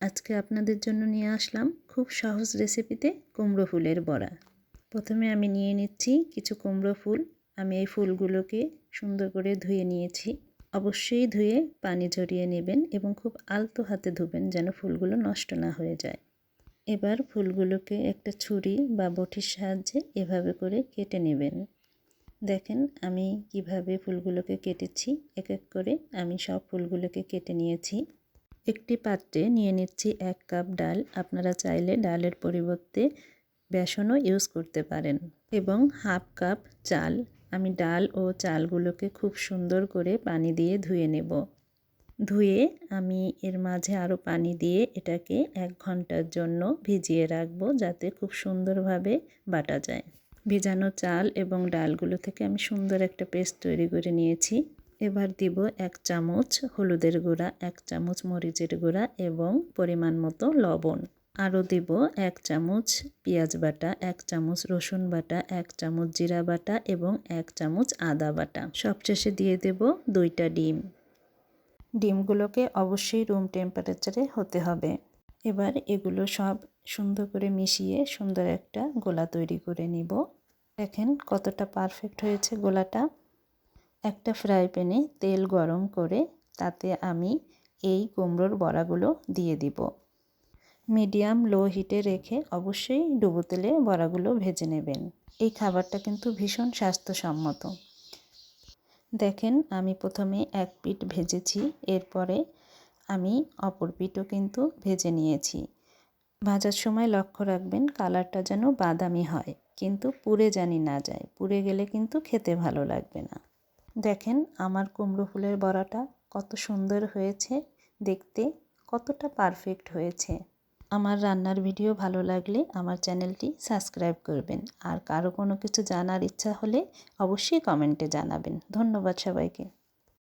আজকে আপনাদের জন্য নিয়ে আসলাম খুব সহজ রেসিপিতে কুমড়ো ফুলের বড়া। প্রথমে আমি নিয়ে নিচ্ছি কিছু কুমড়ো ফুল। আমি এই ফুলগুলোকে সুন্দর করে ধুয়ে নিয়েছি। অবশ্যই ধুয়ে পানি ঝরিয়ে নেবেন এবং খুব আলতো হাতে ধুবেন যেন ফুলগুলো নষ্ট না হয়ে যায়। এবার ফুলগুলোকে একটা ছুরি বা বটির সাহায্যে এভাবে করে কেটে নেবেন। দেখেন আমি কিভাবে ফুলগুলোকে কেটেছি। এক এক করে আমি সব ফুলগুলোকে কেটে নিয়েছি। একটি পাত্রে নিয়ে নিচ্ছি 1 কাপ ডাল। আপনারা চাইলে ডালের পরিবর্তে বেসনও ইউজ করতে পারেন এবং হাফ কাপ চাল। আমি ডাল ও চালগুলোকে খুব সুন্দর করে পানি দিয়ে ধুয়ে নেব। ধুয়ে আমি এর মাঝে আরও পানি দিয়ে এটাকে 1 ঘন্টার জন্য ভিজিয়ে রাখবো যাতে খুব সুন্দরভাবে বাটা যায়। ভেজানো চাল এবং ডালগুলো থেকে আমি সুন্দর একটা পেস্ট তৈরি করে নিয়েছি। এবার দিব 1 চামচ হলুদের গুঁড়া, 1 চামচ মরিচের গুঁড়া এবং পরিমাণ মতো লবণ। আরও দিব 1 চামচ পেঁয়াজ বাটা, 1 চামচ রসুন বাটা, 1 চামচ জিরা বাটা এবং 1 চামচ আদা বাটা। সবশেষে দিয়ে দেব 2টা ডিম। ডিমগুলোকে অবশ্যই রুম টেম্পারেচারে হতে হবে। এবার এগুলো সব সুন্দর করে মিশিয়ে সুন্দর একটা গোলা তৈরি করে নিব। দেখেন কতটা পারফেক্ট হয়েছে গোলাটা। একটা ফ্রাই প্যানে তেল গরম করে তাতে আমি এই কুমড়োর বড়াগুলো দিয়ে দিব। মিডিয়াম লো হিটে রেখে অবশ্যই ডুবো তেলে বড়াগুলো ভেজে নেবেন। এই খাবারটা কিন্তু ভীষণ স্বাস্থ্যসম্মত। দেখেন আমি প্রথমে এক পিঠ ভেজেছি, এরপরে আমি অপর পিঠও কিন্তু ভেজে নিয়েছি। ভাজার সময় লক্ষ্য রাখবেন কালারটা যেন বাদামি হয়, কিন্তু পুড়ে জানি না যায়। পুড়ে গেলে কিন্তু খেতে ভালো লাগবে না। দেখেন আমার কুমড়ো ফুলের বড়াটা কত সুন্দর হয়েছে, দেখতে কতটা পারফেক্ট হয়েছে। আমার রান্নার ভিডিও ভালো লাগলে আমার চ্যানেলটি সাবস্ক্রাইব করবেন। আর কারো কোনো কিছু জানার ইচ্ছা হলে অবশ্যই কমেন্টে জানাবেন। ধন্যবাদ সবাইকে।